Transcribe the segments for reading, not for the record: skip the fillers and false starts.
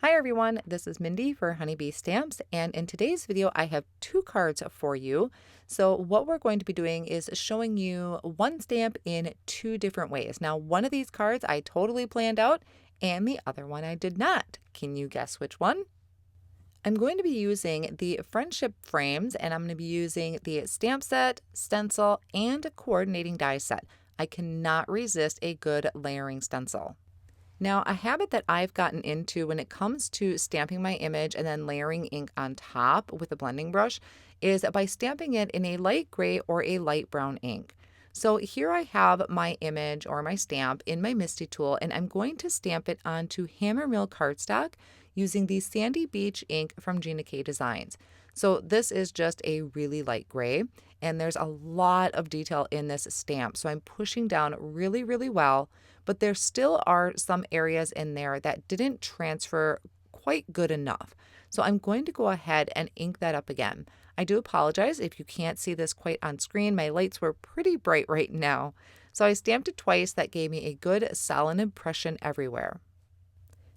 Hi everyone, this is Mindy for Honeybee Stamps, and in today's video I have two cards for you. So what we're going to be doing is showing you one stamp in two different ways. Now one of these cards I totally planned out and the other one I did not. Can you guess which one? I'm going to be using the friendship frames and I'm going to be using the stamp set, stencil, and coordinating die set. I cannot resist a good layering stencil. Now, a habit that I've gotten into when it comes to stamping my image and then layering ink on top with a blending brush is by stamping it in a light gray or a light brown ink. So here I have my image or my stamp in my MISTI tool, and I'm going to stamp it onto Hammermill cardstock using the Sandy Beach ink from Gina K Designs. So this is just a really light gray, and there's a lot of detail in this stamp. So I'm pushing down really, really well, but there still are some areas in there that didn't transfer quite good enough. So I'm going to go ahead and ink that up again. I do apologize if you can't see this quite on screen. My lights were pretty bright right now. So I stamped it twice. That gave me a good solid impression everywhere.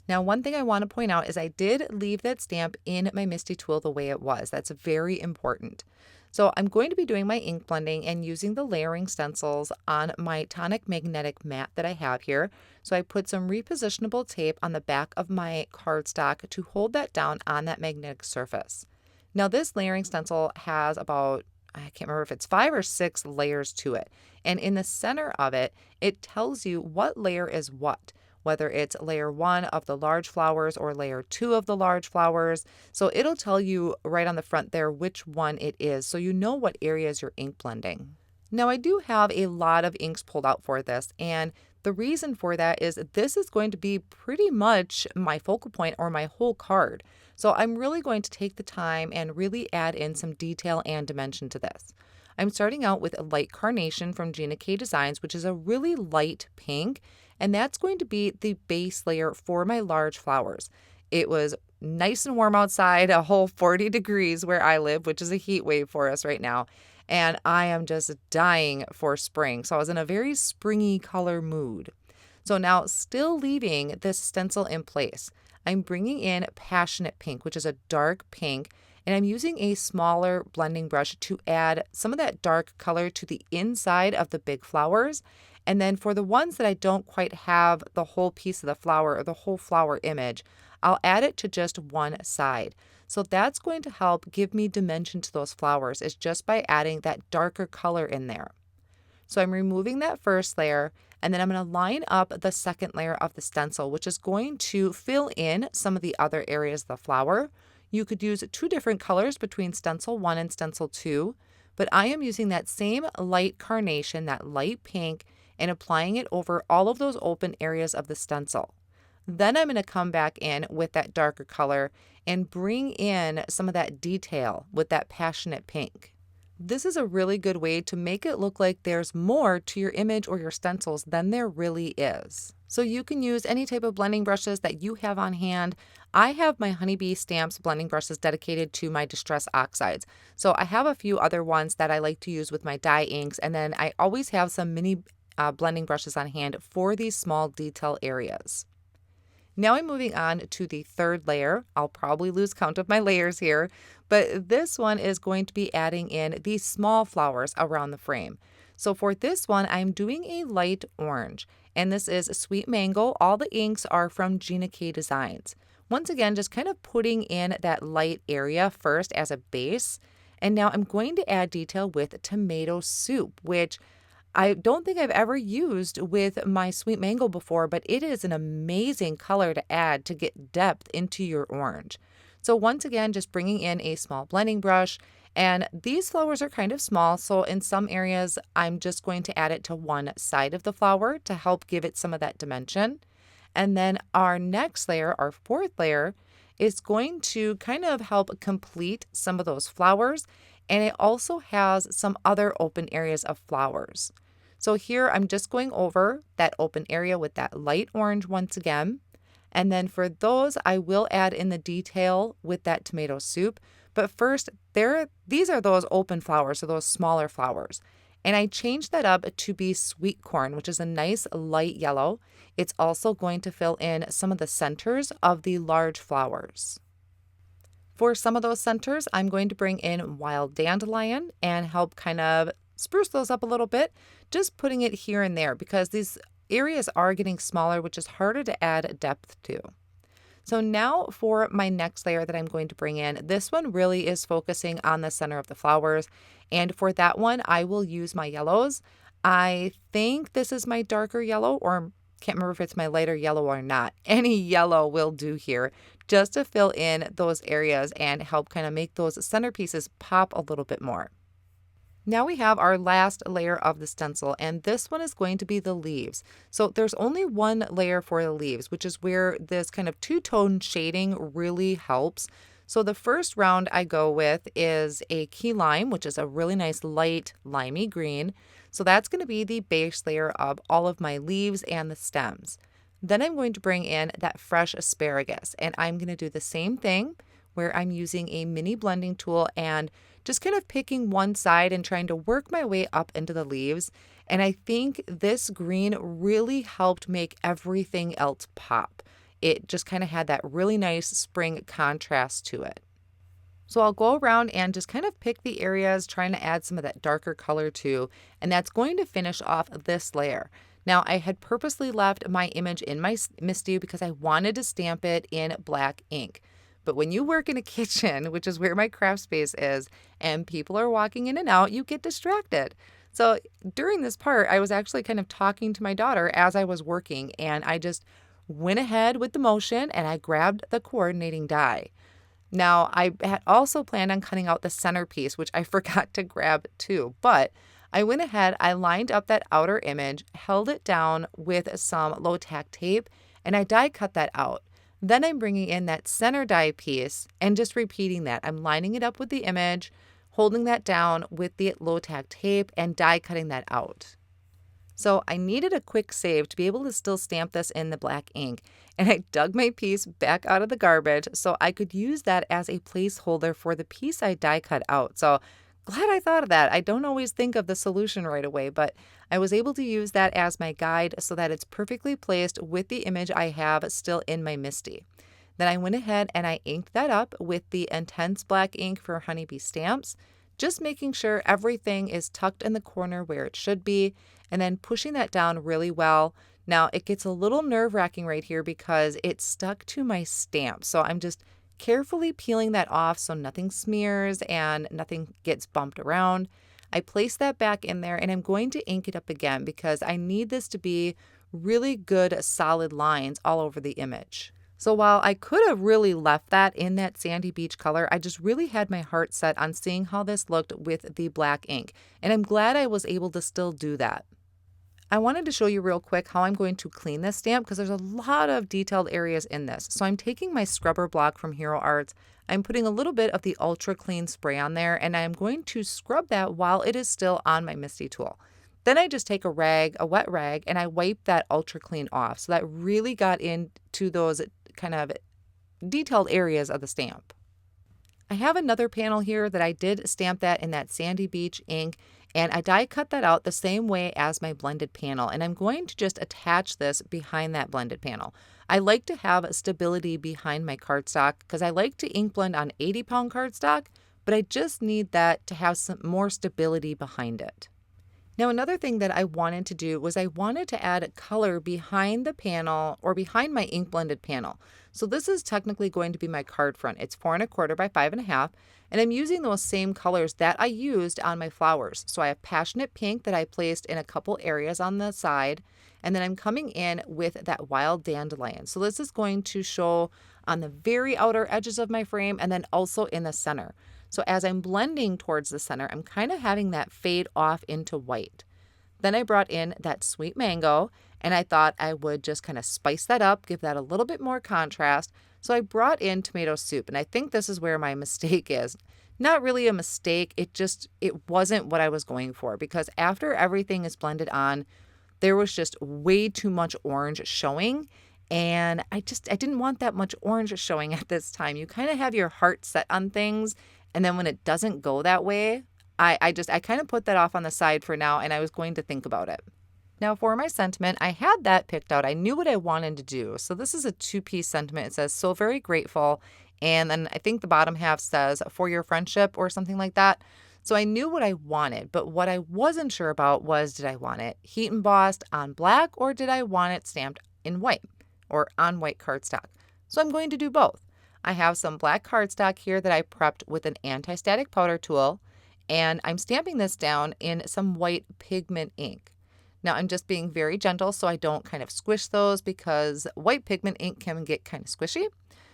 Now, one thing I want to point out is I did leave that stamp in my MISTI tool the way it was. That's very important. So I'm going to be doing my ink blending and using the layering stencils on my tonic magnetic mat that I have here. So I put some repositionable tape on the back of my cardstock to hold that down on that magnetic surface. Now this layering stencil has about, I can't remember if it's 5 or 6 layers to it. And in the center of it, it tells you what layer is what, whether it's layer 1 of the large flowers or layer 2 of the large flowers. So it'll tell you right on the front there which one it is, so you know what areas you're ink blending. Now I do have a lot of inks pulled out for this, and the reason for that is this is going to be pretty much my focal point or my whole card. So I'm really going to take the time and really add in some detail and dimension to this. I'm starting out with a light carnation from Gina K Designs, which is a really light pink, and that's going to be the base layer for my large flowers. It was nice and warm outside, a whole 40 degrees where I live, which is a heat wave for us right now, and I am just dying for spring. So I was in a very springy color mood. So now, still leaving this stencil in place, I'm bringing in Passionate Pink, which is a dark pink, and I'm using a smaller blending brush to add some of that dark color to the inside of the big flowers. And then for the ones that I don't quite have the whole piece of the flower or the whole flower image, I'll add it to just one side. So that's going to help give me dimension to those flowers, is just by adding that darker color in there. So I'm removing that first layer, and then I'm going to line up the second layer of the stencil, which is going to fill in some of the other areas of the flower. You could use 2 different colors between stencil 1 and stencil 2, but I am using that same light carnation, that light pink, and applying it over all of those open areas of the stencil. Then I'm going to come back in with that darker color and bring in some of that detail with that Passionate Pink. This is a really good way to make it look like there's more to your image or your stencils than there really is. So you can use any type of blending brushes that you have on hand. I have my Honeybee Stamps blending brushes dedicated to my Distress Oxides. So I have a few other ones that I like to use with my dye inks, and then I always have some mini blending brushes on hand for these small detail areas. Now I'm moving on to the third layer. I'll probably lose count of my layers here, but this one is going to be adding in these small flowers around the frame. So for this one, I'm doing a light orange, and this is Sweet Mango. All the inks are from Gina K Designs. Once again, just kind of putting in that light area first as a base, and now I'm going to add detail with Tomato Soup, which I don't think I've ever used with my Sweet Mango before, but it is an amazing color to add to get depth into your orange. So once again, just bringing in a small blending brush, and these flowers are kind of small, so in some areas, I'm just going to add it to one side of the flower to help give it some of that dimension. And then our next layer, our fourth layer, is going to kind of help complete some of those flowers, and it also has some other open areas of flowers. So here I'm just going over that open area with that light orange once again. And then for those, I will add in the detail with that Tomato Soup. But first, these are those open flowers, so those smaller flowers. And I changed that up to be sweet corn, which is a nice light yellow. It's also going to fill in some of the centers of the large flowers. For some of those centers, I'm going to bring in wild dandelion and help kind of spruce those up a little bit, just putting it here and there because these areas are getting smaller, which is harder to add depth to. So now for my next layer that I'm going to bring in, this one really is focusing on the center of the flowers. And for that one, I will use my yellows. I think this is my darker yellow, or can't remember if it's my lighter yellow or not. Any yellow will do here just to fill in those areas and help kind of make those centerpieces pop a little bit more. Now we have our last layer of the stencil, and this one is going to be the leaves. So there's only one layer for the leaves, which is where this kind of two-tone shading really helps. So the first round I go with is a key lime, which is a really nice light limey green. So that's going to be the base layer of all of my leaves and the stems. Then I'm going to bring in that fresh asparagus, and I'm going to do the same thing where I'm using a mini blending tool and just kind of picking one side and trying to work my way up into the leaves. And I think this green really helped make everything else pop. It just kind of had that really nice spring contrast to it. So I'll go around and just kind of pick the areas, trying to add some of that darker color too. And that's going to finish off this layer. Now, I had purposely left my image in my MISTI because I wanted to stamp it in black ink. But when you work in a kitchen, which is where my craft space is, and people are walking in and out, you get distracted. So during this part, I was actually kind of talking to my daughter as I was working, and I just went ahead with the motion and I grabbed the coordinating die. Now, I had also planned on cutting out the centerpiece, which I forgot to grab too, but I went ahead, I lined up that outer image, held it down with some low tack tape, and I die cut that out. Then I'm bringing in that center die piece and just repeating that. I'm lining it up with the image, holding that down with the low tack tape and die cutting that out. So I needed a quick save to be able to still stamp this in the black ink. And I dug my piece back out of the garbage so I could use that as a placeholder for the piece I die cut out. So glad I thought of that. I don't always think of the solution right away, but I was able to use that as my guide so that it's perfectly placed with the image I have still in my MISTI. Then I went ahead and I inked that up with the intense black ink for Honeybee Stamps, just making sure everything is tucked in the corner where it should be, and then pushing that down really well. Now it gets a little nerve-wracking right here because it's stuck to my stamp, so I'm just carefully peeling that off so nothing smears and nothing gets bumped around. I place that back in there and I'm going to ink it up again because I need this to be really good solid lines all over the image. So while I could have really left that in that sandy beach color, I just really had my heart set on seeing how this looked with the black ink, and I'm glad I was able to still do that. I wanted to show you real quick how I'm going to clean this stamp because there's a lot of detailed areas in this. So I'm taking my scrubber block from Hero Arts. I'm putting a little bit of the Ultra Clean spray on there, and I'm going to scrub that while it is still on my MISTI tool. Then I just take a rag, a wet rag, and I wipe that Ultra Clean off. So that really got into those kind of detailed areas of the stamp. I have another panel here that I did stamp that in that Sandy Beach ink, and I die cut that out the same way as my blended panel, and I'm going to just attach this behind that blended panel. I like to have stability behind my cardstock because I like to ink blend on 80-pound cardstock, but I just need that to have some more stability behind it. Now, another thing that I wanted to do was I wanted to add color behind the panel or behind my ink blended panel. So this is technically going to be my card front. It's 4 1/4 by 5 1/2, and I'm using those same colors that I used on my flowers. So I have Passionate Pink that I placed in a couple areas on the side, and then I'm coming in with that Wild Dandelion. So this is going to show on the very outer edges of my frame and then also in the center. So as I'm blending towards the center, I'm kind of having that fade off into white. Then I brought in that Sweet Mango, and I thought I would just kind of spice that up, give that a little bit more contrast. So I brought in Tomato Soup, and I think this is where my mistake is. Not really a mistake, it wasn't what I was going for, because after everything is blended on, there was just way too much orange showing. And I didn't want that much orange showing at this time. You kind of have your heart set on things, and then when it doesn't go that way, I kind of put that off on the side for now, and I was going to think about it. Now for my sentiment, I had that picked out. I knew what I wanted to do. So this is a 2-piece sentiment. It says, "So very grateful." And then I think the bottom half says, "For your friendship," or something like that. So I knew what I wanted, but what I wasn't sure about was, did I want it heat embossed on black, or did I want it stamped in white or on white cardstock? So I'm going to do both. I have some black cardstock here that I prepped with an anti-static powder tool, and I'm stamping this down in some white pigment ink. Now I'm just being very gentle so I don't kind of squish those, because white pigment ink can get kind of squishy.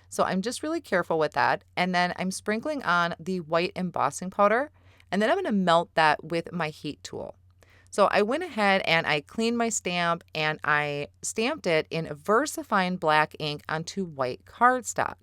So I'm just really careful with that. And then I'm sprinkling on the white embossing powder, and then I'm going to melt that with my heat tool. So I went ahead and I cleaned my stamp, and I stamped it in VersaFine black ink onto white cardstock.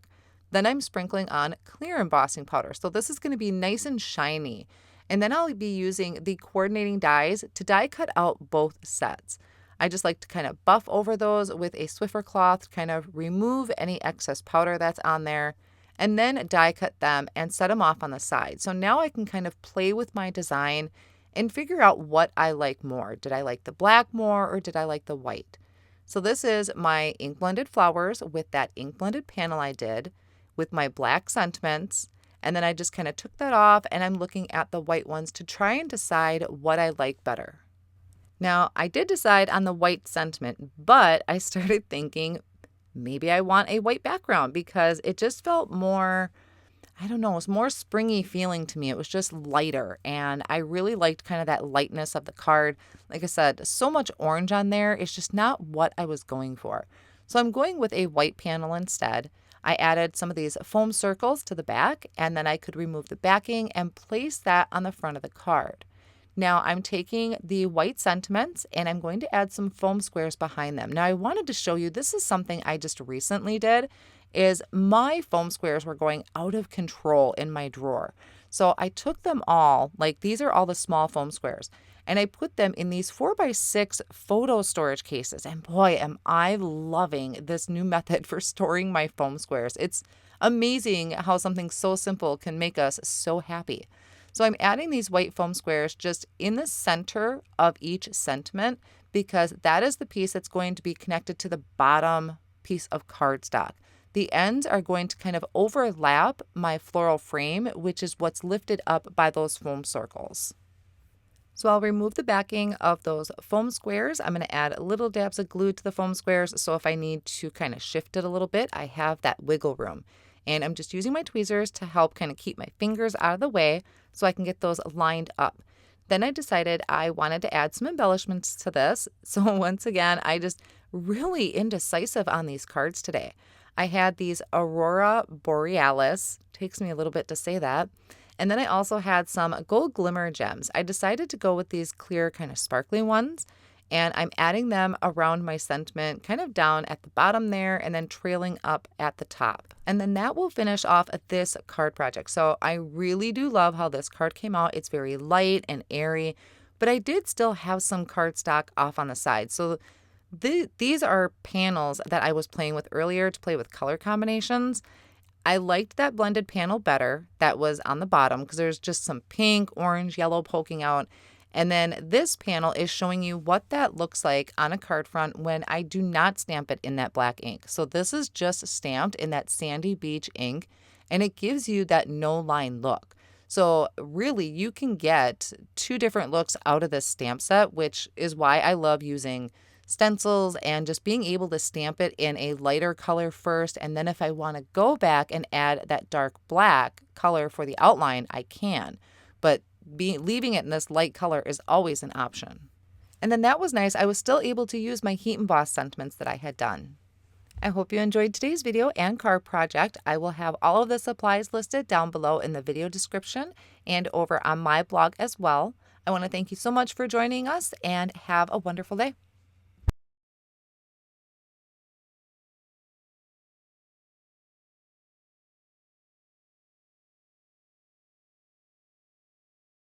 Then I'm sprinkling on clear embossing powder. So this is going to be nice and shiny. And then I'll be using the coordinating dies to die cut out both sets. I just like to kind of buff over those with a Swiffer cloth to kind of remove any excess powder that's on there, and then die cut them and set them off on the side. So now I can kind of play with my design and figure out what I like more. Did I like the black more, or did I like the white? So this is my ink blended flowers with that ink blended panel I did with my black sentiments. And then I just kind of took that off, and I'm looking at the white ones to try and decide what I like better. Now, I did decide on the white sentiment, but I started thinking maybe I want a white background, because it just felt more, I don't know, it was more springy feeling to me. It was just lighter, and I really liked kind of that lightness of the card. Like I said, so much orange on there. It's just not what I was going for. So I'm going with a white panel instead. I added some of these foam circles to the back, and then I could remove the backing and place that on the front of the card. Now I'm taking the white sentiments, and I'm going to add some foam squares behind them. Now I wanted to show you, this is something I just recently did, is my foam squares were going out of control in my drawer. So I took them all, like these are all the small foam squares, and I put them in these 4x6 photo storage cases. And boy, am I loving this new method for storing my foam squares. It's amazing how something so simple can make us so happy. So I'm adding these white foam squares just in the center of each sentiment, because that is the piece that's going to be connected to the bottom piece of cardstock. The ends are going to kind of overlap my floral frame, which is what's lifted up by those foam circles. So I'll remove the backing of those foam squares. I'm going to add little dabs of glue to the foam squares, so if I need to kind of shift it a little bit, I have that wiggle room. And I'm just using my tweezers to help kind of keep my fingers out of the way so I can get those lined up. Then I decided I wanted to add some embellishments to this. So once again, I just really indecisive on these cards today. I had these Aurora Borealis, takes me a little bit to say that. And then I also had some gold glimmer gems. I decided to go with these clear kind of sparkly ones, and I'm adding them around my sentiment, kind of down at the bottom there, and then trailing up at the top. And then that will finish off this card project. So I really do love how this card came out. It's very light and airy, but I did still have some cardstock off on the side. So these are panels that I was playing with earlier to play with color combinations. I liked that blended panel better that was on the bottom, because there's just some pink, orange, yellow poking out. And then this panel is showing you what that looks like on a card front when I do not stamp it in that black ink. So this is just stamped in that sandy beach ink, and it gives you that no line look. So really you can get 2 different looks out of this stamp set, which is why I love using stencils and just being able to stamp it in a lighter color first. And then if I want to go back and add that dark black color for the outline, I can. But leaving it in this light color is always an option. And then that was nice. I was still able to use my heat emboss sentiments that I had done. I hope you enjoyed today's video and card project. I will have all of the supplies listed down below in the video description and over on my blog as well. I want to thank you so much for joining us, and have a wonderful day.